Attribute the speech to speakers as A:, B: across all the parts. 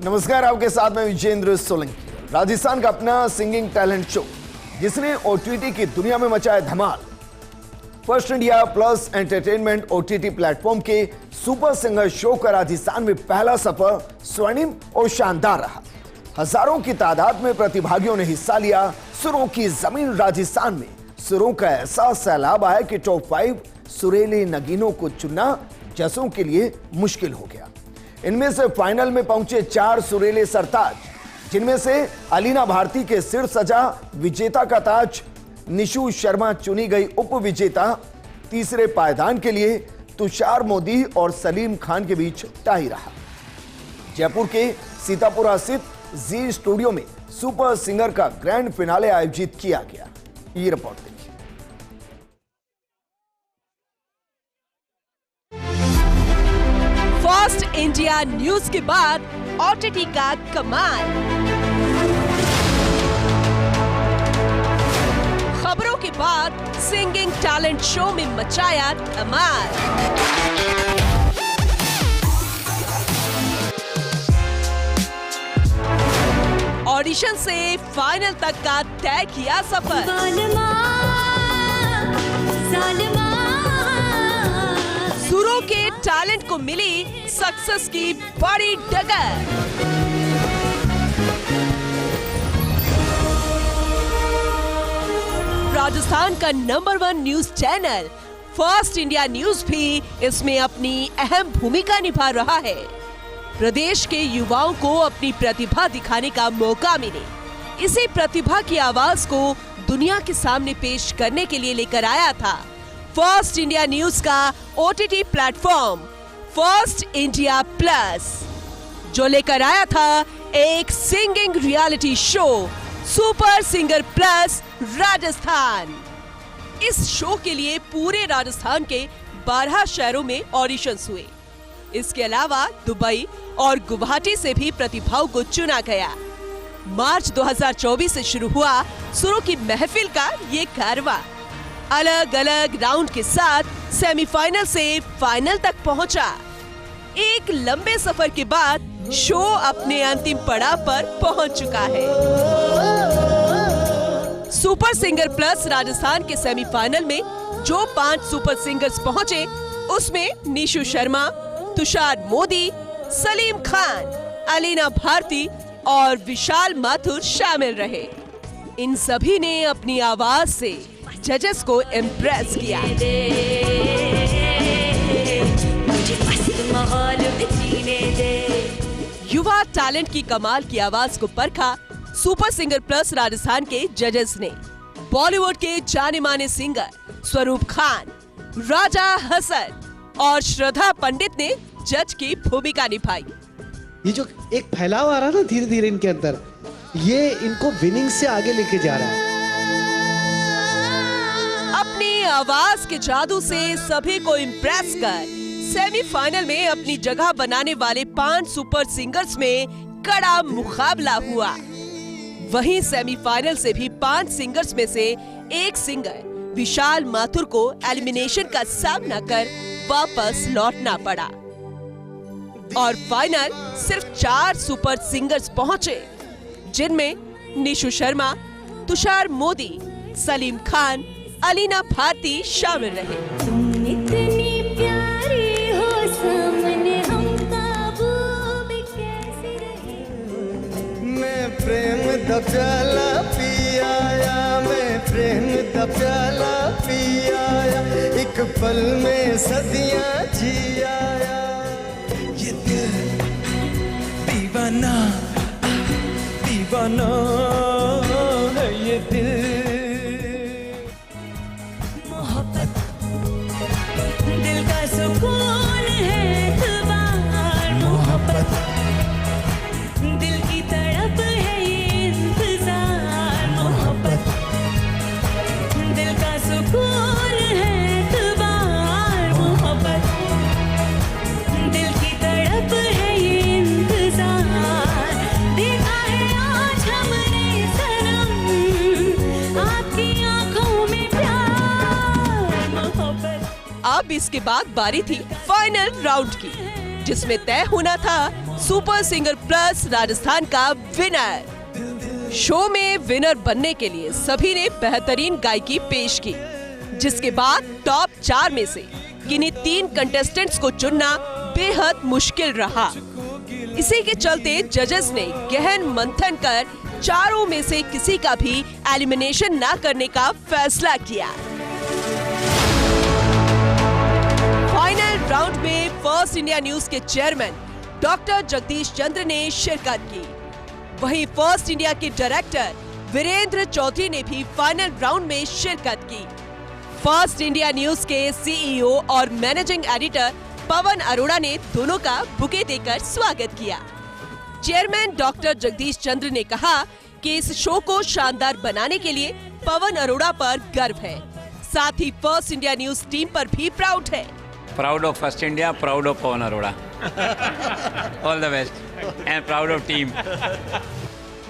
A: नमस्कार, आपके साथ में विजेंद्र सोलंकी। राजस्थान का अपना सिंगिंग टैलेंट शो जिसने ओटीटी की दुनिया में मचाया धमाल। First India plus entertainment OTT platform के सुपर सिंगर शो का राजस्थान में पहला सफर स्वर्णिम और शानदार रहा। हजारों की तादाद में प्रतिभागियों ने हिस्सा लिया। सुरों की जमीन राजस्थान में सुरों का ऐसा सैलाब आया कि टॉप 5 सुरीले नगीनों को चुनना जजों के लिए मुश्किल हो गया। इनमें से फाइनल में पहुंचे 4 सुरीले सरताज, जिनमें से अलीना भारती के सिर सजा विजेता का ताज। निशु शर्मा चुनी गई उप विजेता। तीसरे पायदान के लिए तुषार मोदी और सलीम खान के बीच टाई रहा। जयपुर के सीतापुरा स्थित जी स्टूडियो में सुपर सिंगर का ग्रैंड फिनाले आयोजित किया गया। ये रिपोर्ट देखिए।
B: फर्स्ट इंडिया न्यूज के बाद ओटीटी का कमाल। खबरों के बाद सिंगिंग टैलेंट शो में मचाया धमाल। ऑडिशन से फाइनल तक का तय किया सफर। सुरों के टैलेंट को मिली सक्सेस की बड़ी डगर। राजस्थान का number 1 news channel first India news भी इसमें अपनी अहम भूमिका निभा रहा है। प्रदेश के युवाओं को अपनी प्रतिभा दिखाने का मौका मिले, इसी प्रतिभा की आवाज को दुनिया के सामने पेश करने के लिए लेकर आया था फर्स्ट इंडिया न्यूज का OTT platform first India plus, जो लेकर आया था एक singing reality show super singer plus Rajasthan. इस शो के लिए पूरे राजस्थान के 12 शहरों में ऑडिशंस हुए। इसके अलावा दुबई और गुवाहाटी से भी प्रतिभाओं को चुना गया। मार्च 2024 से शुरू हुआ सुरों की महफिल का ये कारवां अलग अलग राउंड के साथ सेमीफाइनल से फाइनल तक पहुंचा। एक लंबे सफर के बाद शो अपने अंतिम पड़ाव पर पहुंच चुका है। सुपर सिंगर प्लस राजस्थान के सेमीफाइनल में जो 5 सुपर सिंगर्स पहुंचे, उसमें निशु शर्मा, तुषार मोदी, सलीम खान, अलीना भारती और विशाल माथुर शामिल रहे। इन सभी ने अपनी आवाज से जजेस को इम्प्रेस किया। युवा टैलेंट की कमाल की आवाज को परखा सुपर सिंगर प्लस राजस्थान के जजेस ने। बॉलीवुड के जाने माने सिंगर स्वरूप खान, राजा हसन और श्रद्धा पंडित ने जज की भूमिका निभाई।
C: ये जो एक फैलाव आ रहा है ना धीरे धीरे इनके अंदर, ये इनको विनिंग से आगे लेके जा रहा है।
B: अपनी आवाज के जादू से सभी को इम्प्रेस कर सेमीफाइनल में अपनी जगह बनाने वाले 5 सुपर सिंगर्स में कड़ा मुकाबला हुआ। वहीं सेमीफाइनल से भी 5 सिंगर्स में से एक सिंगर विशाल माथुर को एलिमिनेशन का सामना कर वापस लौटना पड़ा और फाइनल सिर्फ 4 सुपर सिंगर्स पहुंचे, जिनमें निशु शर्मा, तुषार मोदी, सलीम खान, अलीना भारती शामिल रहे।
D: तुम इतनी प्यारी हो सामने हम काबू में कैसे रहे।
E: मैं प्रेम दा प्याला पी आया, मैं प्रेम दा प्याला पी आया, एक पल में सदियां जी आया। ये दिल दीवाना दीवाना है, ये दिल
D: दिल का सुकून है इतबार मोहब्बत, दिल की तड़प है ये इंतजार मोहब्बत, दिल का सुकून है इतबार मोहब्बत, दिल की तड़प है ये इंतजार। देखा है आज हमने सनम आपकी आंखों में प्यार मोहब्बत।
B: अब इसके बाद बारी थी फाइनल राउंड की, जिसमें तय होना था सुपर सिंगर प्लस राजस्थान का विनर। शो में विनर बनने के लिए सभी ने बेहतरीन गायकी पेश की, जिसके बाद टॉप 4 में से किन्हीं 3 कंटेस्टेंट्स को चुनना बेहद मुश्किल रहा। इसी के चलते जजेस ने गहन मंथन कर चारों में से किसी का भी एलिमिनेशन ना करने का फैसला किया। फाइनल राउंड में फर्स्ट इंडिया न्यूज के चेयरमैन डॉक्टर जगदीश चंद्र ने शिरकत की। वहीं फर्स्ट इंडिया के डायरेक्टर वीरेंद्र चौधरी ने भी फाइनल राउंड में शिरकत की। फर्स्ट इंडिया न्यूज के सीईओ और मैनेजिंग एडिटर पवन अरोड़ा ने दोनों का बुके देकर स्वागत किया। चेयरमैन डॉक्टर जगदीश चंद्र ने कहा कि इस शो को शानदार बनाने के लिए पवन अरोड़ा पर गर्व है, साथ ही फर्स्ट इंडिया न्यूज टीम पर भी प्राउड है।
F: Proud of First India, proud of Pawan Arora. All the best and proud of team.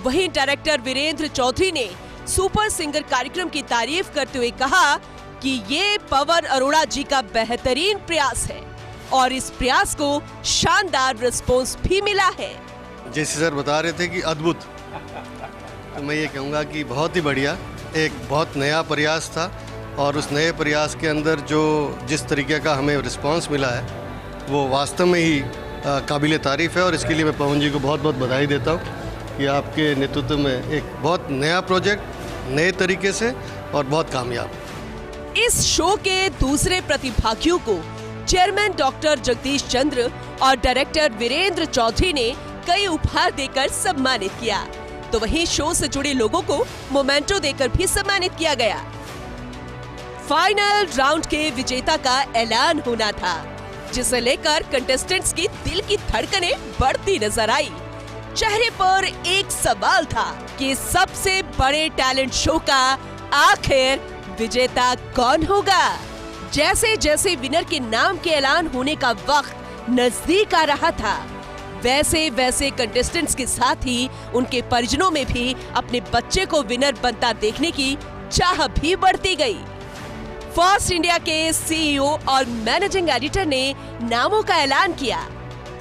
B: वहीं डायरेक्टर वीरेंद्र चौधरी ने सुपर सिंगर कार्यक्रम की तारीफ करते हुए कहा कि ये पवन अरोड़ा जी का बेहतरीन प्रयास है और इस प्रयास को शानदार रिस्पॉन्स भी मिला है।
G: जैसे सर बता रहे थे कि अद्भुत, तो मैं ये कहूँगा कि बहुत ही बढ़िया, एक बहुत नया प्रयास था और उस नए प्रयास के अंदर जो जिस तरीके का हमें रिस्पांस मिला है वो वास्तव में ही काबिल तारीफ़ है और इसके लिए मैं पवन जी को बहुत बहुत बधाई देता हूँ कि आपके नेतृत्व में एक बहुत नया प्रोजेक्ट नए तरीके से और बहुत कामयाब।
B: इस शो के दूसरे प्रतिभागियों को चेयरमैन डॉक्टर जगदीश चंद्र और डायरेक्टर वीरेंद्र चौधरी ने कई उपहार देकर सम्मानित किया, तो वहीं शो से जुड़े लोगों को मोमेंटो देकर भी सम्मानित किया गया। फाइनल राउंड के विजेता का ऐलान होना था, जिसे लेकर कंटेस्टेंट्स की दिल की धड़कनें बढ़ती नजर आई। चेहरे पर एक सवाल था कि सबसे बड़े टैलेंट शो का आखिर विजेता कौन होगा। जैसे जैसे विनर के नाम के ऐलान होने का वक्त नजदीक आ रहा था, वैसे वैसे कंटेस्टेंट्स के साथ ही उनके परिजनों में भी अपने बच्चे को विनर बनता देखने की चाह भी बढ़ती गई। फर्स्ट इंडिया के सीईओ और मैनेजिंग एडिटर ने नामों का ऐलान किया।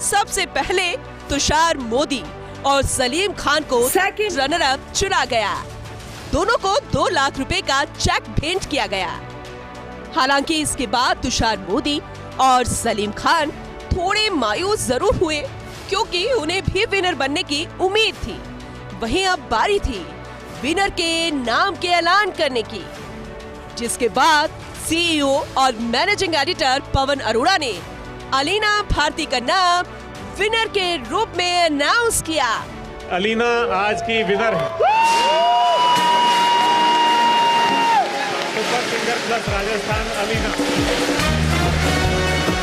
B: सबसे पहले तुषार मोदी और सलीम खान को सेकंड रनर अप चुना गया। दोनों को 2 लाख रुपए का चेक भेंट किया गया। हालांकि इसके बाद तुषार मोदी और सलीम खान थोड़े मायूस जरूर हुए, क्योंकि उन्हें भी विनर बनने की उम्मीद थी। वहीं अब बारी थी विनर के नाम के ऐलान करने की, जिसके बाद सीईओ और मैनेजिंग एडिटर पवन अरोड़ा ने अलीना भारती का नाम विनर के रूप में अनाउंस किया।
H: अलीना आज की विनर है। Super singer plus Rajasthan Alina.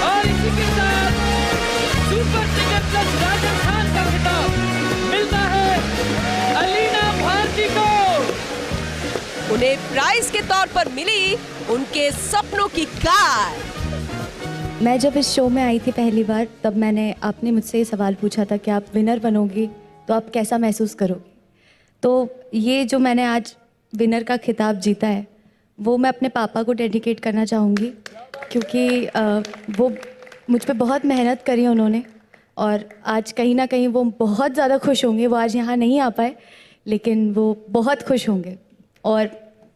I: और इसी के साथ सुपर सिंगर प्लस राजस्थान का खिताब मिलता है अलीना भारती को।
B: उन्हें प्राइज के तौर पर मिली उनके सपनों की कार।
J: मैं जब इस शो में आई थी पहली बार, तब आपने मुझसे ये सवाल पूछा था कि आप विनर बनोगी तो आप कैसा महसूस करोगी। तो ये जो मैंने आज विनर का खिताब जीता है, वो मैं अपने पापा को डेडिकेट करना चाहूँगी, क्योंकि वो मुझ पे बहुत मेहनत करी उन्होंने और आज कहीं ना कहीं वो बहुत ज़्यादा खुश होंगे। वो आज यहाँ नहीं आ पाए, लेकिन वो बहुत खुश होंगे। और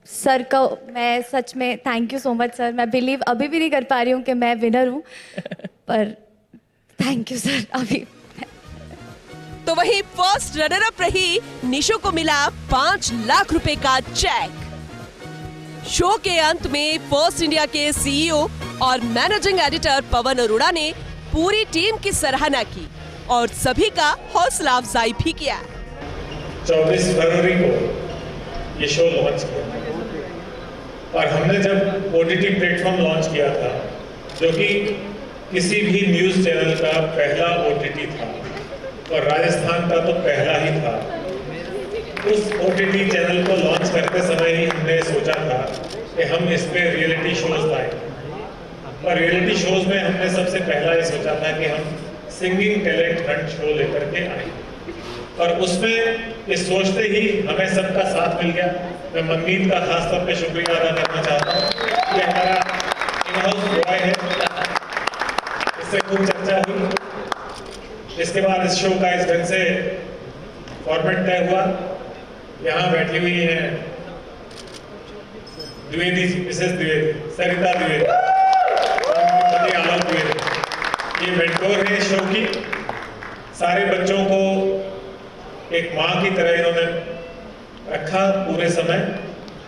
J: सर का मैं सच में thank you so much sir. मैं बिलीव अभी भी नहीं कर पा रही हूँ कि मैं विनर हूँ, पर थैंक यू सर। अभी
B: तो वहीं फर्स्ट रनर अप रही निशो को मिला 5 लाख रुपए का चेक। शो के अंत में फर्स्ट इंडिया के सीईओ और मैनेजिंग एडिटर पवन अरोड़ा ने पूरी टीम की सराहना की और सभी का हौसला अफजाई भी किया।
H: 24 फरवरी को ये शो लॉन्च किया और हमने जब OTT प्लेटफॉर्म लॉन्च किया था, जो कि किसी भी न्यूज़ चैनल का पहला OTT था और राजस्थान का तो पहला ही था, उस OTT चैनल को लॉन्च करते समय ही हमने सोचा था कि हम इस पे रियलिटी शोज लाएं। और रियलिटी शोज में हमने सबसे पहला ये सोचा था कि हम सिंगिंग टैलेंट हंट शो लेकर के आए, और उसमें ये सोचते ही हमें सबका साथ मिल गया। मैं मनमीत का खास तौर पे शुक्रिया अदा करना चाहता हूँ। ये हमारा इन हाउस बॉय है, इससे खूब चर्चा हुई। इसके बाद इस शो का इस ढंग से फॉर्मेट तय हुआ। यहाँ बैठी हुई हैं द्विवेदी जी, मिसेस द्विवेदी, सरिता द्विवेदी, पति आलोक द्विवेदी। ये मेंटोर है शो की। सारे बच्चों को एक माँ की तरह इन्होंने रखा पूरे समय।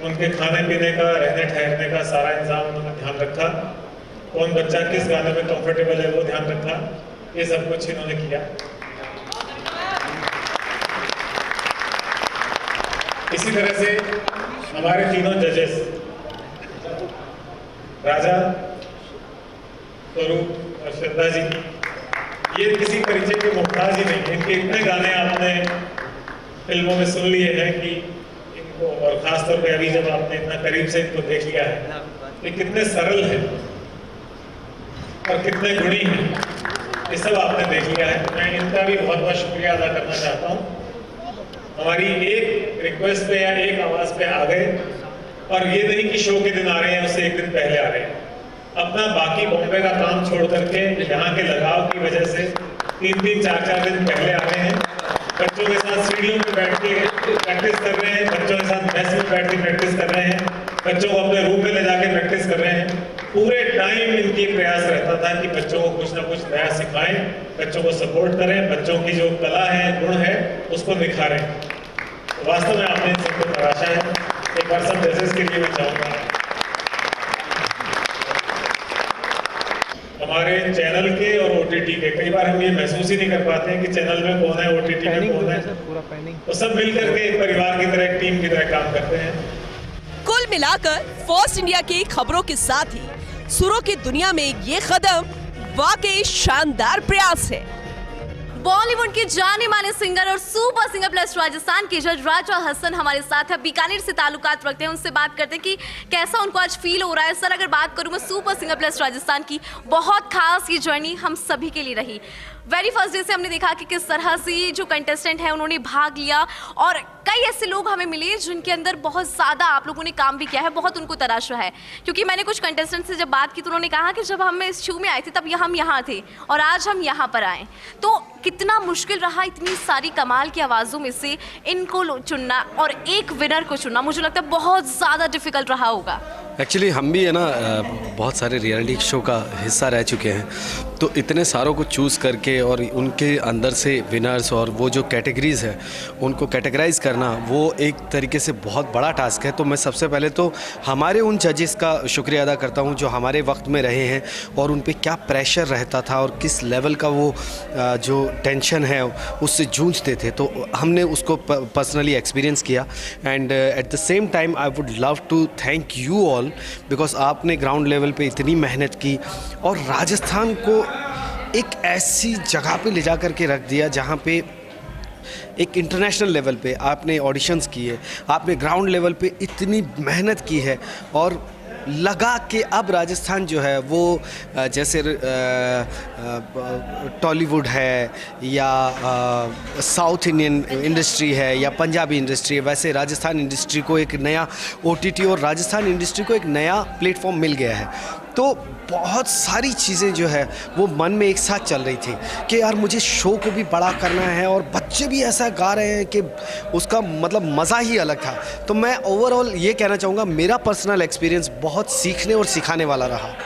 H: उनके खाने पीने का, रहने ठहरने का सारा इंतजाम उन्होंने ध्यान रखा। कौन बच्चा किस गाने में कंफर्टेबल है वो ध्यान रखा। ये सब कुछ इन्होंने किया। इसी तरह से हमारे तीनों जजेस, राजा, स्वरूप और श्रद्धा जी, ये किसी परिचय के मुख्ताज ही नहीं। इनके इतने गाने आपने फिल्मों में सुन लिए हैं कि इनको, और खासतौर पे अभी जब आपने इतना करीब से इनको देख लिया है, ये कितने सरल हैं और कितने गुणी हैं, ये सब आपने देख लिया है। मैं इनका भी बहुत बहुत शुक्रिया अदा करना चाहता हूँ। हमारी एक रिक्वेस्ट पे या एक आवाज पे आ गए, और ये नहीं कि शो के दिन आ रहे हैं, उससे एक दिन पहले आ रहे हैं। अपना बाकी बॉम्बे का काम छोड़ करके यहाँ के लगाव की वजह से 3-3, 4-4 दिन पहले आ रहे हैं। बच्चों के साथ सीढ़ियों पे बैठ के प्रैक्टिस कर रहे हैं, बच्चों के साथ मेस में बैठ के प्रैक्टिस कर रहे हैं, बच्चों को अपने रूम में ले जाके प्रैक्टिस कर रहे हैं। पूरे टाइम इनकी प्रयास रहता था कि बच्चों को कुछ ना कुछ नया सिखाएं, बच्चों को सपोर्ट करें, बच्चों की जो कला है, गुण है, उसको निखारें। तो वास्तव में आपने इन सबको तराशा है। एक बार सब जजेस के लिए मैं चाहूँगा, हमारे चैनल के और OTT के, कई बार हम ये महसूस ही नहीं कर पाते हैं कि चैनल में कौन है, OTT में कौन है। तो सब मिलकर के एक परिवार की तरह, एक टीम की तरह काम करते हैं।
B: कुल मिलाकर फर्स्ट इंडिया की खबरों के साथ ही सुरों की दुनिया में ये कदम वाकई शानदार प्रयास है।
K: बॉलीवुड के जाने माने सिंगर और सुपर सिंगर प्लस राजस्थान के जज राजा हसन हमारे साथ है। बीकानेर से ताल्लुकात रखते हैं, उनसे बात करते हैं कि कैसा उनको आज फील हो रहा है। सर, अगर बात करूँ मैं सुपर सिंगर प्लस राजस्थान की, बहुत खास ये जर्नी हम सभी के लिए रही। वेरी फर्स्ट डे से हमने देखा कि किस तरह से जो कंटेस्टेंट है उन्होंने भाग लिया, और कई ऐसे लोग हमें मिले जिनके अंदर बहुत ज़्यादा आप लोगों ने काम भी किया है, बहुत उनको तराशा है। क्योंकि मैंने कुछ कंटेस्टेंट से जब बात की तो उन्होंने कहा कि जब हम इस शो में आए थे तब हम यहाँ थे और आज हम यहाँ पर आए। तो कितना मुश्किल रहा इतनी सारी कमाल की आवाज़ों में से इनको चुनना और एक विनर को चुनना। मुझे लगता है बहुत ज़्यादा डिफिकल्ट रहा होगा।
L: एक्चुअली हम भी है ना बहुत सारे रियलिटी शो का हिस्सा रह चुके हैं, तो इतने सारों को चूज़ करके और उनके अंदर से विनर्स और वो जो कैटेगरीज़ है उनको कैटेगराइज करना, वो एक तरीके से बहुत बड़ा टास्क है। तो मैं सबसे पहले तो हमारे उन जजेस का शुक्रिया अदा करता हूँ जो हमारे वक्त में रहे हैं और उन पे क्या प्रेशर रहता था और किस लेवल का वो जो टेंशन है उससे जूझते थे। तो हमने उसको पर्सनली एक्सपीरियंस किया। And at the same time I would love to thank you all, because आपने ग्राउंड लेवल पे इतनी मेहनत की और राजस्थान को एक ऐसी जगह पे ले जा कर के रख दिया जहाँ पे एक इंटरनेशनल लेवल पे आपने ऑडिशंस किए, आपने ग्राउंड लेवल पे इतनी मेहनत की है और लगा कि अब राजस्थान जो है वो जैसे टॉलीवुड है या साउथ इंडियन इंडस्ट्री है या पंजाबी इंडस्ट्री है, वैसे राजस्थान इंडस्ट्री को एक नया OTT और राजस्थान इंडस्ट्री को एक नया प्लेटफॉर्म मिल गया है। तो बहुत सारी चीज़ें जो है वो मन में एक साथ चल रही थी कि यार मुझे शो को भी बड़ा करना है और बच्चे भी ऐसा गा रहे हैं कि उसका मतलब मज़ा ही अलग था। तो मैं ओवरऑल ये कहना चाहूँगा मेरा पर्सनल एक्सपीरियंस बहुत सीखने और सिखाने वाला रहा,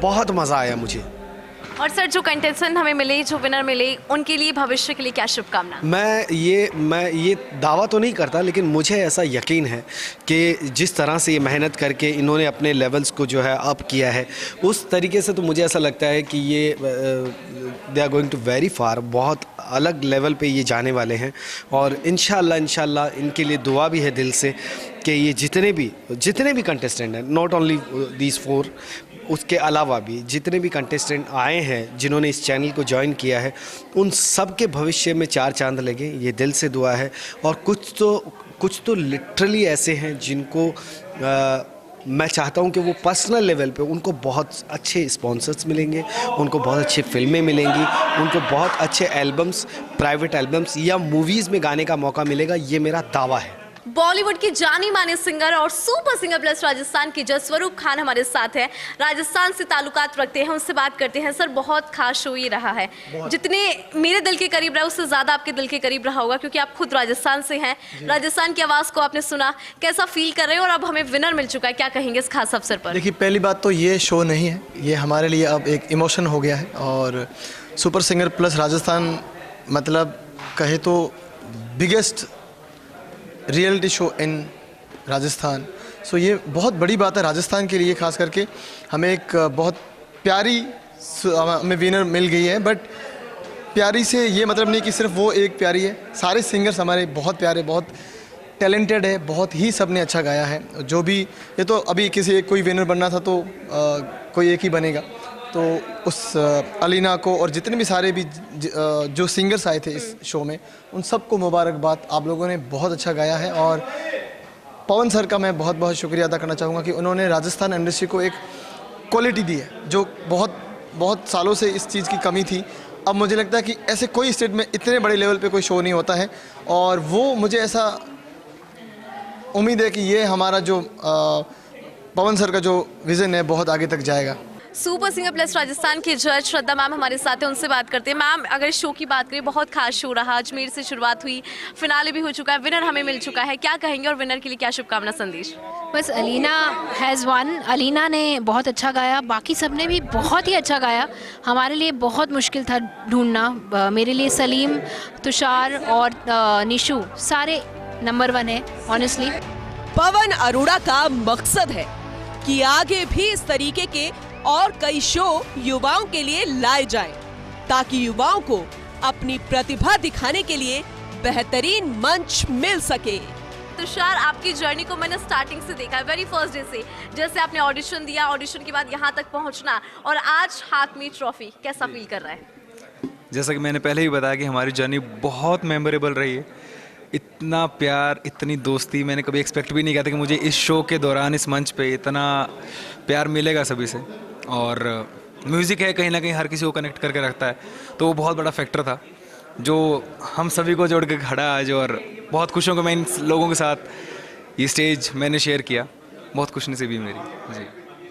L: बहुत मज़ा आया मुझे।
K: और सर, जो कंटेस्टेंट हमें मिले, जो विनर मिले, उनके लिए भविष्य के लिए क्या शुभकामना?
L: मैं ये दावा तो नहीं करता, लेकिन मुझे ऐसा यकीन है कि जिस तरह से ये मेहनत करके इन्होंने अपने लेवल्स को जो है अप किया है, उस तरीके से तो मुझे ऐसा लगता है कि ये they are going to very far, बहुत अलग लेवल पे ये जाने वाले हैं। और इंशाल्लाह इनके लिए दुआ भी है दिल से कि ये जितने भी कंटेस्टेंट हैं, नॉट ओनली दीज 4, उसके अलावा भी जितने भी कंटेस्टेंट आए हैं जिन्होंने इस चैनल को ज्वाइन किया है, उन सब के भविष्य में 4 चांद लगे, ये दिल से दुआ है। और कुछ तो लिटरली ऐसे हैं जिनको मैं चाहता हूं कि वो पर्सनल लेवल पे उनको बहुत अच्छे स्पॉन्सर्स मिलेंगे, उनको बहुत अच्छी फिल्में मिलेंगी, उनको बहुत अच्छे एल्बम्स, प्राइवेट एल्बम्स या मूवीज़ में गाने का मौका मिलेगा, ये मेरा दावा है।
K: बॉलीवुड की जानी मानी सिंगर और सुपर सिंगर प्लस राजस्थान के जज स्वरूप खान हमारे साथ है। राजस्थान से ताल्लुकात रखते हैं, उनसे बात करते हैं। सर, बहुत खास शो ये रहा है, जितने मेरे दिल के करीब रहा उससे ज़्यादा आपके दिल के करीब रहा होगा, क्योंकि आप खुद राजस्थान से हैं। राजस्थान की आवाज़ को आपने सुना, कैसा फील कर रहे हैं? और अब हमें विनर मिल चुका है, क्या कहेंगे इस खास अवसर पर?
E: देखिए, पहली बात तो ये शो नहीं है, ये हमारे लिए अब एक इमोशन हो गया है। और सुपर सिंगर प्लस राजस्थान मतलब कहे तो biggest reality show in Rajasthan. So ये बहुत बड़ी बात है राजस्थान के लिए, खास करके हमें एक बहुत प्यारी हमें विनर मिल गई है। बट प्यारी से ये मतलब नहीं कि सिर्फ वो एक प्यारी है, सारे सिंगर्स हमारे बहुत प्यारे, बहुत टैलेंटेड है, बहुत ही सब ने अच्छा गाया है। जो भी ये तो अभी किसी एक कोई विनर बनना था तो कोई एक ही बनेगा, तो उस अलीना को और जितने भी सारे भी जो सिंगर्स आए थे इस शो में, उन सबको मुबारकबाद। आप लोगों ने बहुत अच्छा गाया है। और पवन सर का मैं बहुत बहुत शुक्रिया अदा करना चाहूँगा कि उन्होंने राजस्थान इंडस्ट्री को एक क्वालिटी दी है, जो बहुत बहुत सालों से इस चीज़ की कमी थी। अब मुझे लगता है कि ऐसे कोई स्टेट में इतने बड़े लेवल पे कोई शो नहीं होता है, और वो मुझे ऐसा उम्मीद है कि ये हमारा जो पवन सर का जो विज़न है बहुत आगे तक जाएगा।
K: सुपर सिंगर प्लस राजस्थान के जज श्रद्धा मैम हमारे साथ हैं, उनसे बात करते हैं। मैम, अगर शो की बात करें, बहुत खास शो रहा, अजमेर से शुरुआत हुई, फिनाले भी हो चुका है, विनर हमें मिल चुका है, क्या कहेंगे और विनर के लिए क्या शुभकामना संदेश?
M: बस अलीना हैज़ वन। अलीना ने बहुत अच्छा गाया, बाकी सब ने भी बहुत ही अच्छा गाया। हमारे लिए बहुत मुश्किल था ढूंढना। मेरे लिए सलीम, तुषार और निशु सारे नंबर 1 है ऑनेस्टली।
B: पवन अरोड़ा का मकसद है कि आगे भी इस तरीके के और कई शो युवाओं के लिए लाए जाएं, ताकि युवाओं को अपनी प्रतिभा दिखाने के लिए बेहतरीन मंच मिल सके।
K: तुषार, आपकी जर्नी को मैंने स्टार्टिंग से देखा है, वेरी फर्स्ट डे से, जैसे आपने ऑडिशन दिया, ऑडिशन के बाद यहाँ तक पहुँचना, और आज हाथ में ट्रॉफी, कैसा फील कर रहा है?
N: जैसा कि मैंने पहले ही बताया कि हमारी जर्नी बहुत मेमोरेबल रही है। इतना प्यार, इतनी दोस्ती मैंने कभी एक्सपेक्ट भी नहीं किया था कि मुझे इस शो के दौरान इस मंच पे इतना प्यार मिलेगा सभी से। और म्यूज़िक है, कहीं ना कहीं हर किसी को कनेक्ट करके रखता है, तो वो बहुत बड़ा फैक्टर था जो हम सभी को जोड़ के खड़ा आज। और बहुत खुश हूँ कि मैं इन लोगों के साथ ये स्टेज मैंने शेयर किया, बहुत खुशनसीबी मेरी जी।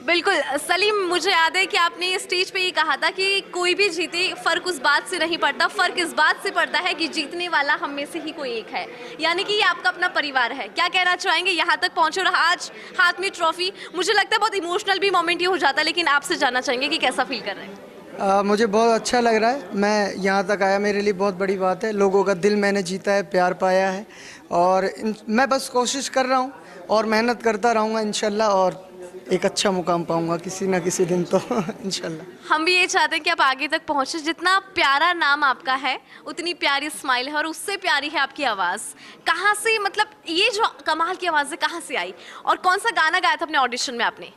K: बिल्कुल सलीम, मुझे याद है कि आपने स्टेज पे ये कहा था कि कोई भी जीते, फर्क उस बात से नहीं पड़ता, फर्क इस बात से पड़ता है कि जीतने वाला हम में से ही कोई एक है, यानी कि ये आपका अपना परिवार है। क्या कहना चाहेंगे? यहाँ तक पहुँचे और आज हाथ में ट्रॉफी, मुझे लगता है बहुत इमोशनल भी मोमेंट ये हो जाता है, लेकिन आपसे जानना चाहेंगे कि कैसा फील कर रहे हैं?
E: मुझे बहुत अच्छा लग रहा है, मैं यहाँ तक आया, मेरे लिए बहुत बड़ी बात है। लोगों का दिल मैंने जीता है, प्यार पाया है, और मैं बस कोशिश कर रहा हूँ और मेहनत करता रहूँगा इंशाल्लाह, और एक अच्छा मुकाम पाऊंगा किसी ना किसी दिन तो इंशाल्लाह।
K: हम भी ये चाहते हैं कि आप आगे तक पहुँचे। जितना प्यारा नाम आपका है, उतनी प्यारी स्माइल है, और उससे प्यारी है आपकी आवाज़। कहाँ से, मतलब ये जो कमाल की आवाज़ है, कहाँ से आई, और कौन सा गाना गाया था अपने ऑडिशन में आपने?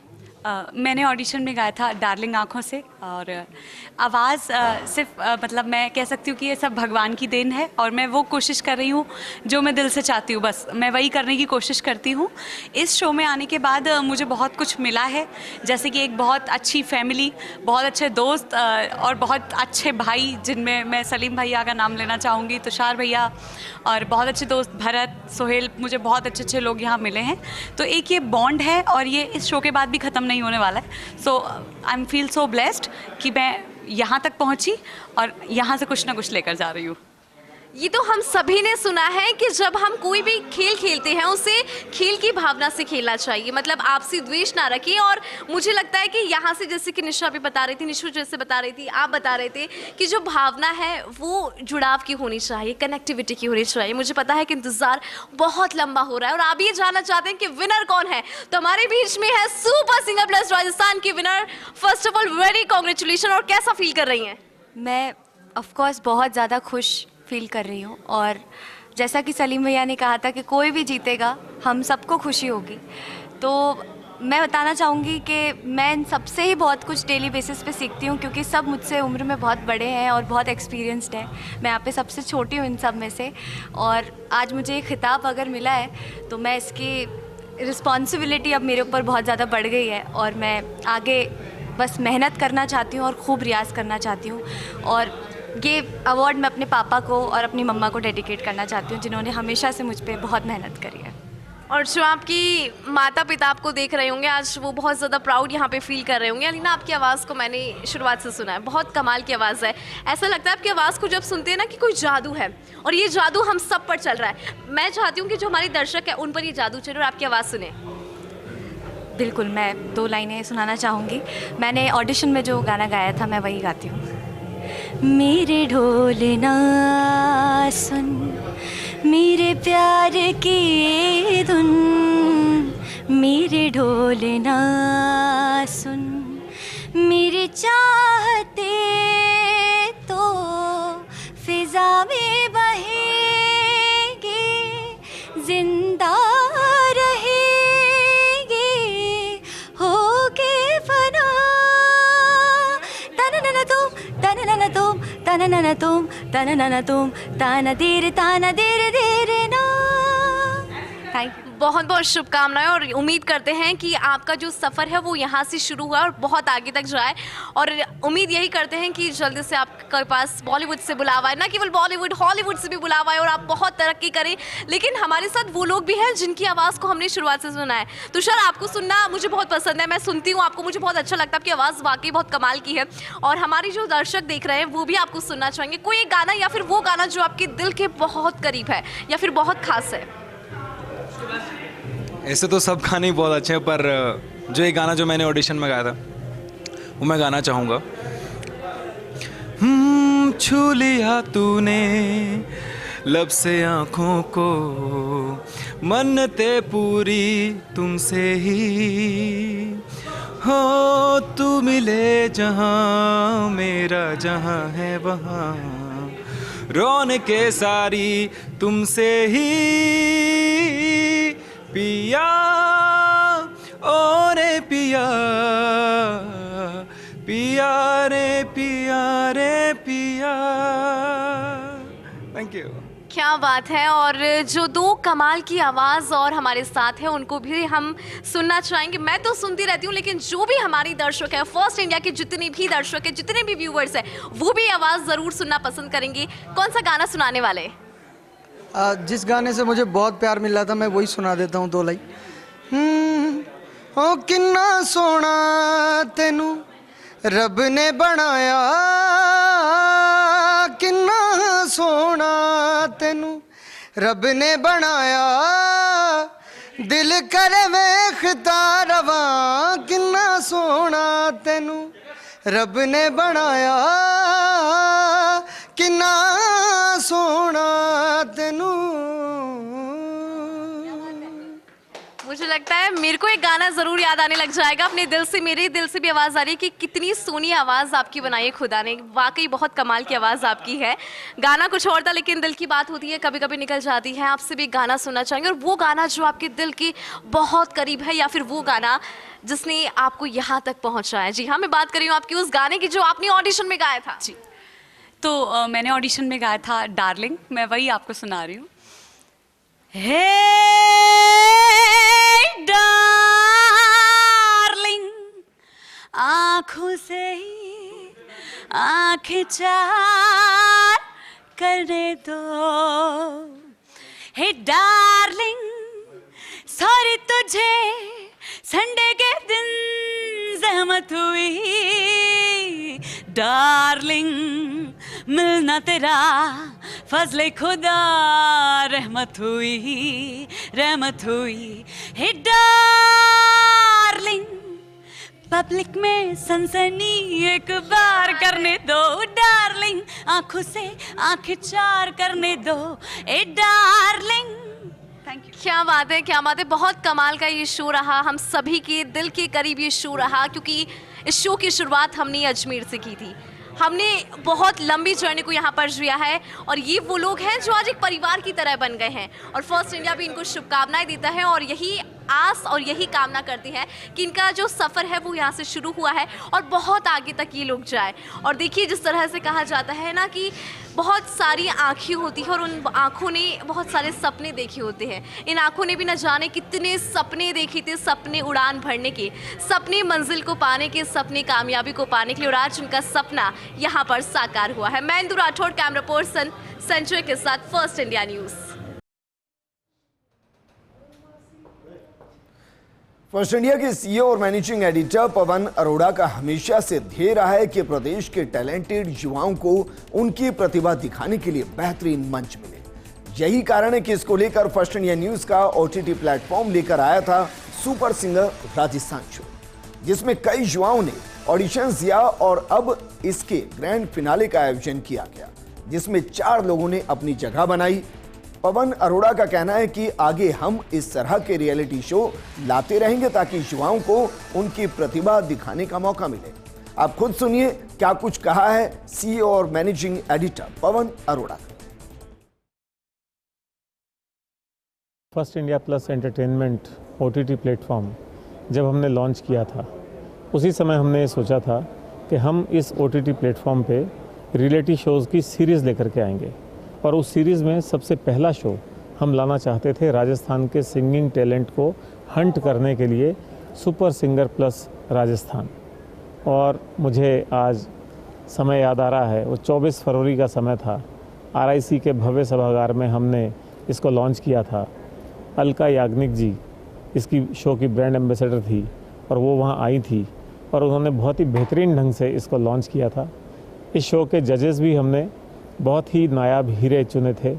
O: मैंने ऑडिशन में गाया था डार्लिंग आँखों से, और आवाज़ सिर्फ मतलब मैं कह सकती हूँ कि ये सब भगवान की देन है, और मैं वो कोशिश कर रही हूँ जो मैं दिल से चाहती हूँ, बस मैं वही करने की कोशिश करती हूँ। इस शो में आने के बाद मुझे बहुत कुछ मिला है, जैसे कि एक बहुत अच्छी फैमिली, बहुत अच्छे दोस्त और बहुत अच्छे भाई, जिनमें मैं सलीम भैया का नाम लेना चाहूँगी, तुषार भैया, और बहुत अच्छे दोस्त भरत, सोहेल, मुझे बहुत अच्छे अच्छे लोग यहाँ मिले हैं। तो एक ये बॉन्ड है, और ये इस शो के बाद भी ख़त्म नहीं होने वाला है। So I am feel so blessed कि मैं यहाँ तक पहुँची और यहाँ से कुछ ना कुछ लेकर जा रही हूँ।
K: ये तो हम सभी ने सुना है कि जब हम कोई भी खेल खेलते हैं, उसे खेल की भावना से खेलना चाहिए, मतलब आपसी द्वेष ना रखिए। और मुझे लगता है कि यहाँ से, जैसे कि निशा भी बता रही थी, निशु जैसे बता रही थी, आप बता रहे थे कि जो भावना है वो जुड़ाव की होनी चाहिए, कनेक्टिविटी की होनी चाहिए। मुझे पता है कि इंतज़ार बहुत लंबा हो रहा है, और आप ये जानना चाहते हैं कि विनर कौन है, तो हमारे बीच में है सुपर सिंगर प्लस राजस्थान की winner. First of all very congratulation, और कैसा फील कर रही हैं?
J: मैं ऑफकोर्स बहुत ज़्यादा खुश फील कर रही हूँ, और जैसा कि सलीम भैया ने कहा था कि कोई भी जीतेगा हम सबको खुशी होगी, तो मैं बताना चाहूँगी कि मैं इन सबसे ही बहुत कुछ डेली बेसिस पे सीखती हूँ, क्योंकि सब मुझसे उम्र में बहुत बड़े हैं और बहुत एक्सपीरियंस्ड हैं। मैं यहाँ पे सबसे छोटी हूँ इन सब में से, और आज मुझे ये खिताब अगर मिला है तो मैं इसकी रिस्पॉन्सिबिलिटी अब मेरे ऊपर बहुत ज़्यादा बढ़ गई है, और मैं आगे बस मेहनत करना चाहती हूँ और खूब रियाज़ करना चाहती हूँ। और ये अवार्ड मैं अपने पापा को और अपनी मम्मा को डेडिकेट करना चाहती हूँ, जिन्होंने हमेशा से मुझ पे बहुत मेहनत करी है।
K: और जो आपकी माता पिता आपको देख रहे होंगे आज, वो बहुत ज़्यादा प्राउड यहाँ पे फील कर रहे होंगे। अलीना, आपकी आवाज़ को मैंने शुरुआत से सुना है, बहुत कमाल की आवाज़ है। ऐसा लगता है आपकी आवाज़ को जब सुनते हैं ना कि कोई जादू है, और ये जादू हम सब पर चल रहा है। मैं चाहती हूँ कि जो हमारे दर्शक हैं उन पर ये जादू चले और आपकी आवाज़ सुने।
O: बिल्कुल, मैं 2 लाइनें सुनाना चाहूँगी। मैंने ऑडिशन में जो गाना गाया था मैं वही गाती हूँ। मेरे ढोल ना सुन, मेरे प्यार की धुन, मेरे ढोल ना सुन, मेरे चाहते तो फिजा में बहेंगे, जिंदा रहेंगे होके फना। तन तुम तन तुम तन तुम ताना देर ना। Thank you. बहुत बहुत शुभकामनाएं और उम्मीद करते हैं कि आपका जो सफ़र है वो यहाँ से शुरू हुआ और बहुत आगे तक जाए, और उम्मीद यही करते हैं कि जल्दी से आपके पास बॉलीवुड से बुलावा है, ना केवल बॉलीवुड, हॉलीवुड से भी बुलावा है और आप बहुत तरक्की करें। लेकिन हमारे साथ वो लोग भी हैं जिनकी आवाज़ को हमने शुरुआत से सुना है। तुषार, आपको सुनना मुझे बहुत पसंद है, मैं सुनती हूँ आपको, मुझे बहुत अच्छा लगता है, आपकी आवाज़ वाकई बहुत कमाल की है। और हमारे जो दर्शक देख रहे हैं वो भी आपको सुनना चाहेंगे। कोई एक गाना या फिर वो गाना जो आपके दिल के बहुत करीब है या फिर बहुत खास है?
N: ऐसे तो सब गाने ही बहुत अच्छे हैं, पर जो एक गाना जो मैंने ऑडिशन में गाया था वो मैं गाना चाहूँगा। छू लिया तूने लब से आँखों को, मन्नतें पूरी तुमसे ही हो, तू मिले जहाँ मेरा जहाँ है वहाँ, रौनकें सारी तुमसे ही पिया, ओ रे पिया, पिया रे पिया। Thank you.
K: क्या बात है। और जो 2 कमाल की आवाज़ और हमारे साथ हैं उनको भी हम सुनना चाहेंगे। मैं तो सुनती रहती हूँ, लेकिन जो भी हमारी दर्शक है, फर्स्ट इंडिया के जितने भी दर्शक हैं, जितने भी व्यूवर्स हैं, वो भी आवाज़ ज़रूर सुनना पसंद करेंगे। कौन सा गाना सुनाने वाले?
E: जिस गाने से मुझे बहुत प्यार मिल रहा था मैं वही सुना देता हूँ 2 लाइन। ओ किन्ना सोना तेनू रब ने बनाया, किन्ना सोना तेनू रब ने बनाया, दिल करे वेखता रवा, किन्ना सोना तेनू रब ने बनाया, किन्ना सोना तेनू।
K: मुझे लगता है मेरे को एक गाना जरूर याद आने लग जाएगा। अपने दिल से, मेरे दिल से भी आवाज़ आ रही है कि कितनी सोनी आवाज़ आपकी बनाई है खुदा ने। वाकई बहुत कमाल की आवाज़ आपकी है। गाना कुछ और था, लेकिन दिल की बात होती है, कभी कभी निकल जाती है। आपसे भी गाना सुनना चाहेंगे, और वो गाना जो आपके दिल के बहुत करीब है, या फिर वो गाना जिसने आपको यहाँ तक पहुँचाया। जी हाँ, मैं बात कर रही हूँ आपकी उस गाने की जो आपने ऑडिशन में गाया था।
O: जी, तो मैंने ऑडिशन में गाया था डार्लिंग, मैं वही आपको सुना रही हूँ। हे डार्लिंग, आँखों से ही आँखें चार करने दो। हे डार्लिंग, सॉरी तुझे संडे के दिन जहमत हुई। डार्लिंग, मिलना तेरा फजले खुदा रहमत हुई, रहमत हुई। हे डार्लिंग, पब्लिक में सनसनी एक बार करने दो। डार्लिंग, आंखों से आंखें चार करने दो। ए डार्लिंग,
K: क्या बात है, क्या बात है। बहुत कमाल का ये शो रहा, हम सभी के दिल के करीब ये शो रहा, क्योंकि इस शो की शुरुआत हमने अजमेर से की थी। हमने बहुत लंबी जर्नी को यहाँ पर जिया है, और ये वो लोग हैं जो आज एक परिवार की तरह बन गए हैं। और फर्स्ट इंडिया भी इनको शुभकामनाएं देता है, और यही आस और यही कामना करती है कि इनका जो सफ़र है वो यहाँ से शुरू हुआ है और बहुत आगे तक ये लोग जाए। और देखिए, जिस तरह से कहा जाता है ना कि बहुत सारी आँखें होती हैं, और उन आँखों ने बहुत सारे सपने देखे होते हैं। इन आँखों ने भी न जाने कितने सपने देखे थे, सपने उड़ान भरने के, सपने मंजिल को पाने के, सपने कामयाबी को पाने के लिए, और आज उनका सपना यहाँ पर साकार हुआ है। मैं इंदु राठौड़, कैमरा पर्सन संजय के साथ, first India news.
A: First India के सीईओ और मैनेजिंग एडिटर पवन अरोड़ा का हमेशा से ध्येय रहा है कि प्रदेश के टैलेंटेड युवाओं को उनकी प्रतिभा दिखाने के लिए बेहतरीन मंच मिले। यही कारण है कि इसको लेकर फर्स्ट इंडिया न्यूज का ओटीटी प्लेटफॉर्म लेकर आया था सुपर सिंगर राजस्थान शो, जिसमें कई युवाओं ने ऑडिशंस दिया और अब इसके ग्रैंड फिनाले का आयोजन किया गया, जिसमें 4 लोगों ने अपनी जगह बनाई। पवन अरोड़ा का कहना है कि आगे हम इस तरह के रियलिटी शो लाते रहेंगे ताकि युवाओं को उनकी प्रतिभा दिखाने का मौका मिले। आप खुद सुनिए क्या कुछ कहा है सीईओ और managing editor Pawan Arora.
P: First India plus entertainment OTT platform जब हमने लॉन्च किया था, उसी समय हमने सोचा था कि हम इस ओटीटी प्लेटफॉर्म पे रियलिटी शोज़ की सीरीज़ लेकर के आएंगे और उस सीरीज़ में सबसे पहला शो हम लाना चाहते थे राजस्थान के सिंगिंग टैलेंट को हंट करने के लिए सुपर सिंगर प्लस राजस्थान। और मुझे आज समय याद आ रहा है, वो 24 फरवरी का समय था। आरआईसी के भव्य सभागार में हमने इसको लॉन्च किया था। अलका याग्निक जी इसकी शो की ब्रांड एम्बेसडर थी और वो वहाँ आई थी और उन्होंने बहुत ही बेहतरीन ढंग से इसको लॉन्च किया था। इस शो के जजेस भी हमने बहुत ही नायाब हीरे चुने थे।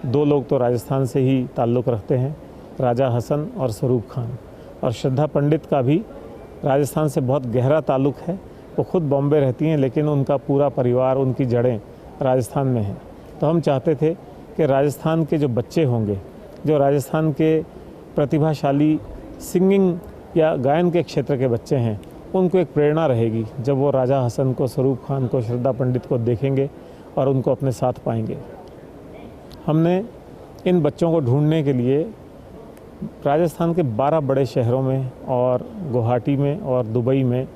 P: 2 लोग तो राजस्थान से ही ताल्लुक़ रखते हैं, राजा हसन और स्वरूप खान, और श्रद्धा पंडित का भी राजस्थान से बहुत गहरा ताल्लुक़ है। वो खुद बॉम्बे रहती हैं लेकिन उनका पूरा परिवार, उनकी जड़ें राजस्थान में हैं। तो हम चाहते थे कि राजस्थान के जो बच्चे होंगे, जो राजस्थान के प्रतिभाशाली सिंगिंग या गायन के क्षेत्र के बच्चे हैं, उनको एक प्रेरणा रहेगी जब वो राजा हसन को, स्वरूप खान को, श्रद्धा पंडित को देखेंगे और उनको अपने साथ पाएंगे। हमने इन बच्चों को ढूंढने के लिए राजस्थान के 12 बड़े शहरों में और गुवाहाटी में और दुबई में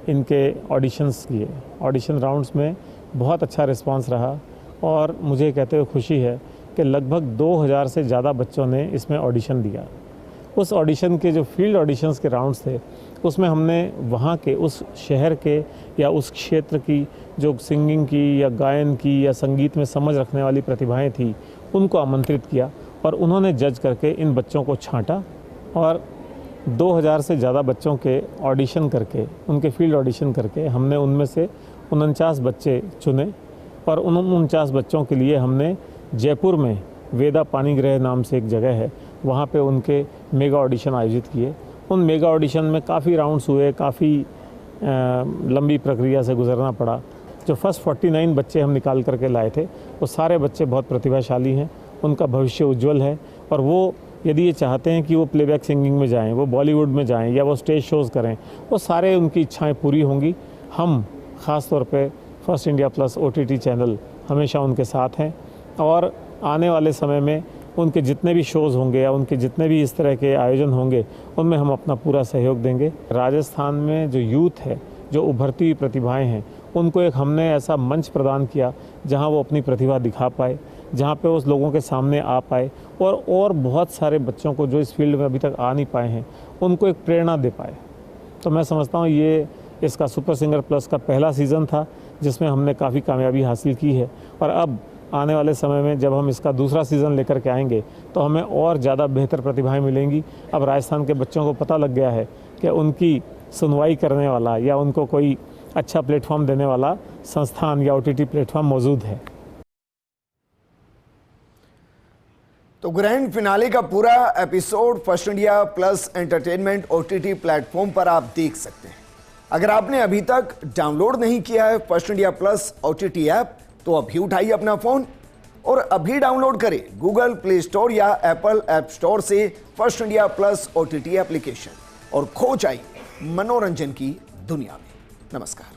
P: इनके ऑडिशंस किए। ऑडिशन राउंड्स में बहुत अच्छा रिस्पांस रहा और मुझे कहते हुए खुशी है कि लगभग 2000 से ज़्यादा बच्चों ने इसमें ऑडिशन दिया। उस ऑडिशन के जो फील्ड ऑडिशंस के राउंड्स थे, उसमें हमने वहाँ के, उस शहर के या उस क्षेत्र की जो सिंगिंग की या गायन की या संगीत में समझ रखने वाली प्रतिभाएं थी, उनको आमंत्रित किया और उन्होंने जज करके इन बच्चों को छांटा और 2000 से ज़्यादा बच्चों के ऑडिशन करके, उनके फील्ड ऑडिशन करके हमने उनमें से 49 बच्चे चुने और उन 49 बच्चों के लिए हमने जयपुर में वेदा पानीग्रह नाम से एक जगह है, वहाँ पे उनके मेगा ऑडिशन आयोजित किए। उन मेगा ऑडिशन में काफ़ी राउंड्स हुए, काफ़ी लंबी प्रक्रिया से गुजरना पड़ा। जो फर्स्ट 49 बच्चे हम निकाल करके लाए थे, वो सारे बच्चे बहुत प्रतिभाशाली हैं, उनका भविष्य उज्जवल है और वो यदि ये चाहते हैं कि वो प्लेबैक सिंगिंग में जाएं, वो बॉलीवुड में जाएं या वो स्टेज शोज़ करें, वो सारे उनकी इच्छाएं पूरी होंगी। हम ख़ास तौर पे first India plus OTT channel हमेशा उनके साथ हैं और आने वाले समय में उनके जितने भी शोज़ होंगे या उनके जितने भी इस तरह के आयोजन होंगे, उनमें हम अपना पूरा सहयोग देंगे। राजस्थान में जो यूथ है, जो उभरती हुई प्रतिभाएं हैं, उनको एक हमने ऐसा मंच प्रदान किया जहां वो अपनी प्रतिभा दिखा पाए, जहां पे उस लोगों के सामने आ पाए और बहुत सारे बच्चों को जो इस फील्ड में अभी तक आ नहीं पाए हैं, उनको एक प्रेरणा दे पाए। तो मैं समझता हूँ ये इसका सुपर सिंगर प्लस का पहला सीज़न था जिसमें हमने काफ़ी कामयाबी हासिल की है और अब आने वाले समय में जब हम इसका दूसरा सीज़न लेकर के आएंगे तो हमें और ज़्यादा बेहतर प्रतिभाएं मिलेंगी। अब राजस्थान के बच्चों को पता लग गया है कि उनकी सुनवाई करने वाला या उनको कोई अच्छा प्लेटफॉर्म देने वाला संस्थान या ओटीटी प्लेटफॉर्म मौजूद है।
A: तो ग्रैंड फिनाले का पूरा episode first India plus entertainment OTT platform पर आप देख सकते हैं। अगर आपने अभी तक डाउनलोड नहीं किया है first India plus OTT app, तो अभी उठाइए अपना फोन और अभी डाउनलोड करें गूगल प्ले स्टोर या एप्पल ऐप स्टोर से first India plus OTT application और खो जाइए मनोरंजन की दुनिया में। नमस्कार।